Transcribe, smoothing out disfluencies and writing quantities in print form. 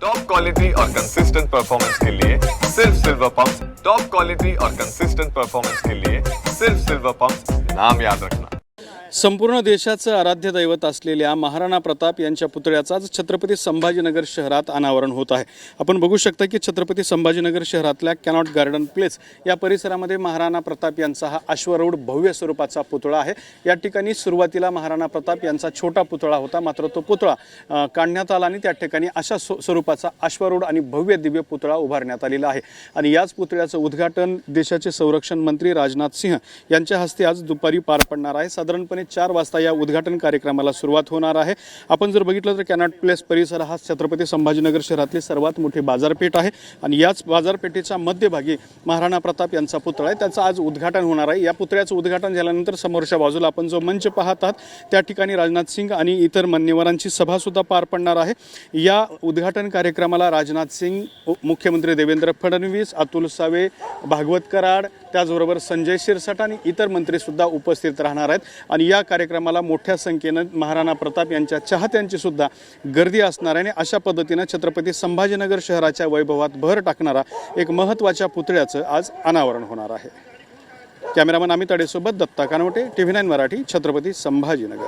Top quality और consistent performance के लिए सिर्फ सिल्वर पंप। टॉप क्वालिटी और कंसिस्टेंट परफॉर्मेंस के लिए सिर्फ सिल्वर पंप, नाम याद रखना। संपूर्ण देशाचं आराध्य दैवत असलेल्या महाराणा प्रताप यांच्या पुतळ्याचं आज छत्रपती संभाजीनगर शहरात अनावरण होत आहे। आपण बघू शकता की छत्रपती संभाजीनगर शहरातल्या कॅनॉट गार्डन प्लेस या परिसरामध्ये महाराणा प्रताप यांचा हा अश्वारूढ भव्य स्वरूपाचा पुतळा आहे। या ठिकाणी सुरुवातीला महाराणा प्रताप यांचा छोटा पुतळा होता, मात्र तो पुतळा काढण्यात आला आणि त्या ठिकाणी अशा स्वरूपाचा अश्वारूढ आणि भव्य दिव्य पुतळा उभारण्यात आलेला आहे। आणि याच पुतळ्याचं उद्घाटन देशाचे संरक्षण मंत्री राजनाथ सिंह यांच्या हस्ते आज दुपारी पार पडणार आहे। साधारणपणे 4 वाजता या उद्घाटन कार्यक्रमाला सुरुवात होणार आहे। आपण जर बघितलं तर कॅनॉट प्लेस परिसर हा छत्रपती संभाजीनगर शहरातली सर्वात मोठी बाजारपेठ आहे आणि याच बाजारपेठेच्या मध्यभागी महाराणा प्रताप यांचा पुतळा आहे, त्याचं आज उद्घाटन होणार आहे। या पुतळ्याचं उद्घाटन झाल्यानंतर समोरच्या बाजूला आपण जो मंच पाहत आहात त्या ठिकाणी राजनाथ सिंग आणि इतर मान्यवरांची सभा सुद्धा पार पडणार आहे। या उद्घाटन कार्यक्रमाला राजनाथ सिंग, मुख्यमंत्री देवेंद्र फडणवीस, अतुल सावे, भागवत कराड, त्याचबरोबर संजय शिरसाट आणि इतर मंत्री सुद्धा उपस्थित राहणार आहेत। आणि या कार्यक्रमाला मोठ्या संख्येने महाराणा प्रताप यांच्या चाहत्यांची सुद्धा गर्दी असणार आहे। अशा पद्धतीने छत्रपती संभाजीनगर शहराच्या वैभवात भर टाकणारा एक महत्त्वाच्या पुतळ्याचं आज अनावरण होणार आहे। कॅमेरामन अमित अडेसोबत दत्ता कानवटे, TV9 मराठी, छत्रपती संभाजीनगर।